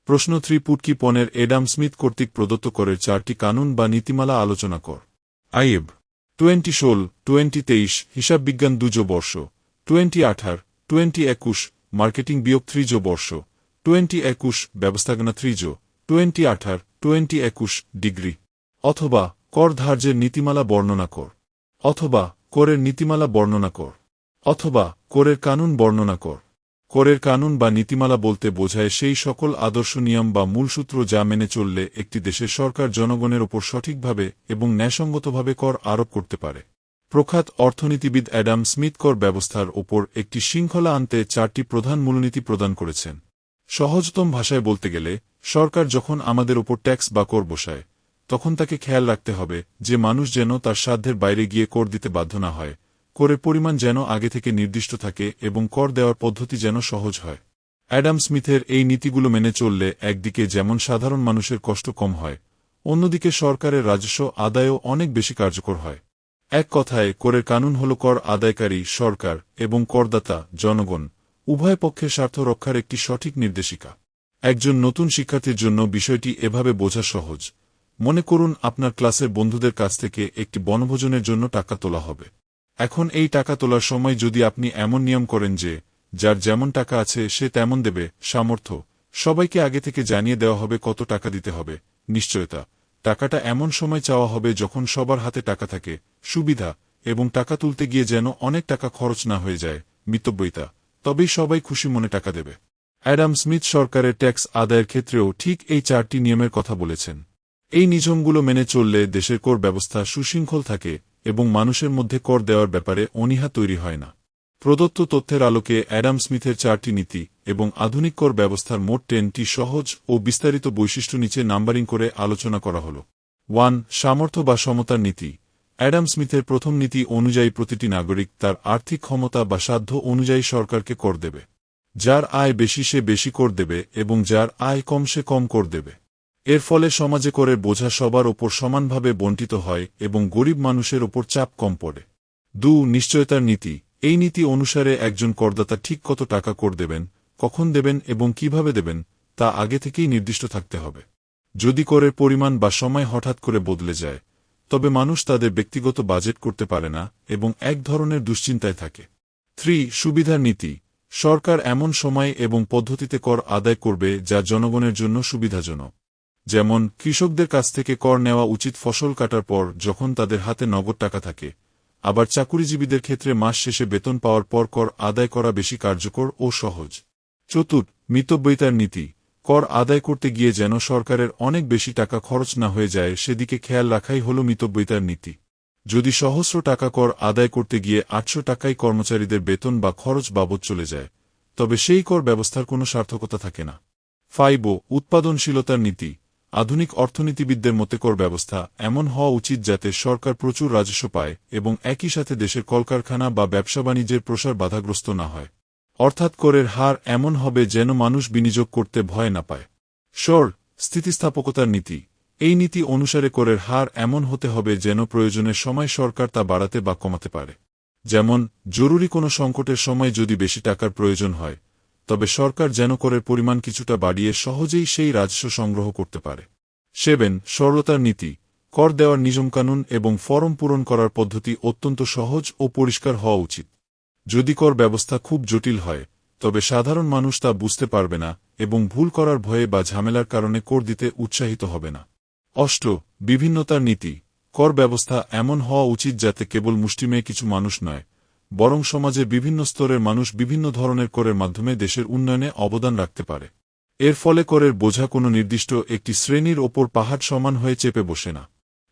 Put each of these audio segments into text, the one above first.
প্রশ্ন 3 পুটকি পনের এডাম স্মিথ কর্তৃক প্রদত্ত করের 4টি কানুন বা নীতিমালা আলোচনা কর। আইএব 2016 2023 হিসাব বিজ্ঞান 2 বর্ষ 2018 2021 মার্কেটিং বিয়োগ 3 বর্ষ 2021 ব্যবস্থাপনা 3 2018 2021 ডিগ্রি। অথবা কর ধার্যের নীতিমালা বর্ণনা কর, অথবা করের নীতিমালা বর্ণনা কর, অথবা করের কানুন বর্ণনা কর। করের কানুন বা নীতিমালা বলতে বোঝায় সেই সকল আদর্শ নিয়ম বা মূলসূত্র যা মেনে চললে একটি দেশের সরকার জনগণের ওপর সঠিকভাবে এবং ন্যায়সঙ্গতভাবে কর আরোপ করতে পারে। প্রখ্যাত অর্থনীতিবিদ অ্যাডাম স্মিথ কর ব্যবস্থার ওপর একটি শৃঙ্খলা আনতে 4টি প্রধান মূলনীতি প্রদান করেছেন। সহজতম ভাষায় বলতে গেলে, সরকার যখন আমাদের ওপর ট্যাক্স বা কর বসায়, তখন তাকে খেয়াল রাখতে হবে যে মানুষ যেন তার সাধ্যের বাইরে গিয়ে কর দিতে বাধ্য না হয়, করের পরিমাণ যেন আগে থেকে নির্দিষ্ট থাকে এবং কর দেওয়ার পদ্ধতি যেন সহজ হয়। অ্যাডাম স্মিথের এই নীতিগুলো মেনে চললে একদিকে যেমন সাধারণ মানুষের কষ্ট কম হয়, অন্যদিকে সরকারের রাজস্ব আদায়ও অনেক বেশি কার্যকর হয়। এক কথায়, করের কানুন হল কর আদায়কারী সরকার এবং করদাতা জনগণ উভয় পক্ষের স্বার্থ রক্ষার একটি সঠিক নির্দেশিকা। একজন নতুন শিক্ষার্থীর জন্য বিষয়টি এভাবে বোঝা সহজ। মনে করুন আপনার ক্লাসের বন্ধুদের কাছ থেকে একটি বনভোজনের জন্য টাকা তোলা হবে। এখন এই টাকা তোলার সময় যদি আপনি এমন নিয়ম করেন যে যার যেমন টাকা আছে সে তেমন দেবে, সামর্থ্য সবাইকে আগে থেকে জানিয়ে দেওয়া হবে কত টাকা দিতে হবে, নিশ্চয়তা টাকাটা এমন সময় চাওয়া হবে যখন সবার হাতে টাকা থাকে, সুবিধা এবং টাকা তুলতে গিয়ে যেন অনেক টাকা খরচ না হয়ে যায়, মিতব্যয়িতা, তবেই সবাই খুশি মনে টাকা দেবে। অ্যাডাম স্মিথ সরকারের ট্যাক্স আদায়ের ক্ষেত্রেও ঠিক এই 4টি নিয়মের কথা বলেছেন। এই নিয়মগুলো মেনে চললে দেশের কর ব্যবস্থা সুশৃঙ্খল থাকে এবং মানুষের মধ্যে কর দেওয়ার ব্যাপারে অনীহা তৈরি হয় না। প্রদত্ত তথ্যের আলোকে অ্যাডাম স্মিথের 4টি নীতি এবং আধুনিক কর ব্যবস্থার মোট 10টি সহজ ও বিস্তারিত বৈশিষ্ট্য নিচে নাম্বারিং করে আলোচনা করা হল। 1. সামর্থ্য বা সমতার নীতি। অ্যাডাম স্মিথের প্রথম নীতি অনুযায়ী প্রতিটি নাগরিক তার আর্থিক ক্ষমতা বা সাধ্য অনুযায়ী সরকারকে কর দেবে। যার আয় বেশি সে বেশি কর দেবে এবং যার আয় কম সে কম কর দেবে। এর ফলে সমাজে করের বোঝা সবার ওপর সমানভাবে বণ্টিত হয় এবং গরিব মানুষের ওপর চাপ কম পড়ে। 2. নিশ্চয়তার নীতি। এই নীতি অনুসারে একজন করদাতা ঠিক কত টাকা কর দেবেন, কখন দেবেন এবং কিভাবে দেবেন তা আগে থেকেই নির্দিষ্ট থাকতে হবে। যদি করের পরিমাণ বা সময় হঠাৎ করে বদলে যায়, তবে মানুষ তাদের ব্যক্তিগত বাজেট করতে পারে না এবং এক ধরনের দুশ্চিন্তায় থাকে। 3. সুবিধার নীতি। সরকার এমন সময় এবং পদ্ধতিতে কর আদায় করবে যা জনগণের জন্য সুবিধাজনক। যেমন, কৃষকদের কাছ থেকে কর নেওয়া উচিত ফসল কাটার পর যখন তাদের হাতে নগদ টাকা থাকে। আবার চাকুরিজীবীদের ক্ষেত্রে মাস শেষে বেতন পাওয়ার পর কর আদায় করা বেশি কার্যকর ও সহজ। 4. মিতব্যয়িতার নীতি। কর আদায় করতে গিয়ে যেন সরকারের অনেক বেশি টাকা খরচ না হয়ে যায় সেদিকে খেয়াল রাখাই হল মিতব্যয়িতার নীতি। যদি সহস্র টাকা কর আদায় করতে গিয়ে 800 টাকাই কর্মচারীদের বেতন বা খরচ বাবদ চলে যায়, তবে সেই কর ব্যবস্থার কোনো সার্থকতা থাকে না। 5. উৎপাদনশীলতার নীতি। আধুনিক অর্থনীতিবিদদের মতে কর ব্যবস্থা এমন হওয়া উচিত যাতে সরকার প্রচুর রাজস্ব পায় এবং একই সাথে দেশের কলকারখানা বা ব্যবসা বাণিজ্যের প্রসার বাধাগ্রস্ত না হয়। অর্থাৎ করের হার এমন হবে যেন মানুষ বিনিয়োগ করতে ভয় না পায়। 6. স্থিতিস্থাপকতার নীতি। এই নীতি অনুসারে করের হার এমন হতে হবে যেন প্রয়োজনের সময় সরকার তা বাড়াতে বা কমাতে পারে। যেমন, জরুরি কোনো সংকটের সময় যদি বেশি টাকার প্রয়োজন হয়, তবে সরকার যেন করের পরিমাণ কিছুটা বাড়িয়ে সহজেই সেই রাজস্ব সংগ্রহ করতে পারে। 7. সরলতার নীতি। কর দেওয়ার নিয়মকানুন এবং ফরম পূরণ করার পদ্ধতি অত্যন্ত সহজ ও পরিষ্কার হওয়া উচিত। যদি কর ব্যবস্থা খুব জটিল হয়, তবে সাধারণ মানুষ তা বুঝতে পারবে না এবং ভুল করার ভয়ে বা ঝামেলার কারণে কর দিতে উৎসাহিত হবে না। 8. বিভিন্নতার নীতি। কর ব্যবস্থা এমন হওয়া উচিত যাতে কেবল মুষ্টিমেয় কিছু মানুষ নয়, বরং সমাজের বিভিন্ন স্তরের মানুষ বিভিন্ন ধরনের করের মাধ্যমে দেশের উন্নয়নে অবদান রাখতে পারে। এর ফলে করের বোঝা কোনো নির্দিষ্ট একটি শ্রেণীর ওপর পাহাড় সমান হয়ে চেপে বসে না।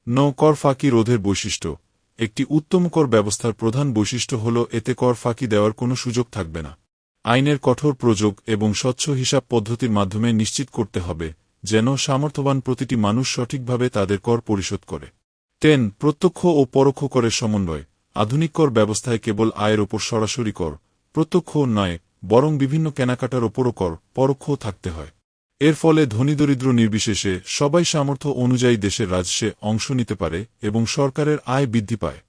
9. কর ফাঁকি রোধের বৈশিষ্ট্য। একটি উত্তম কর ব্যবস্থার প্রধান বৈশিষ্ট্য হল এতে কর ফাঁকি দেওয়ার কোনো সুযোগ থাকবে না। আইনের কঠোর প্রয়োগ এবং স্বচ্ছ হিসাব পদ্ধতির মাধ্যমে নিশ্চিত করতে হবে যেন সামর্থ্যবান প্রতিটি মানুষ সঠিকভাবে তাদের কর পরিশোধ করে। 10. প্রত্যক্ষ ও পরোক্ষ করের সমন্বয়। আধুনিক কর ব্যবস্থায় কেবল আয়ের ওপর সরাসরি কর, প্রত্যক্ষ নয়, বরং বিভিন্ন কেনাকাটার ওপরও কর, পরোক্ষও থাকতে হয়। এর ফলে ধনী দরিদ্র নির্বিশেষে সবাই সামর্থ্য অনুযায়ী দেশের রাজস্বে অংশ নিতে পারে এবং সরকারের আয় বৃদ্ধি পায়।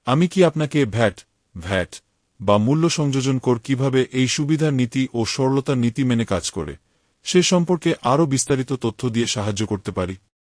আমি কি আপনাকে ভ্যাট বা মূল্য সংযোজন কর কিভাবে এই সুবিধার নীতি ও সরলতার নীতি মেনে কাজ করে সে সম্পর্কে আরও বিস্তারিত তথ্য দিয়ে সাহায্য করতে পারি।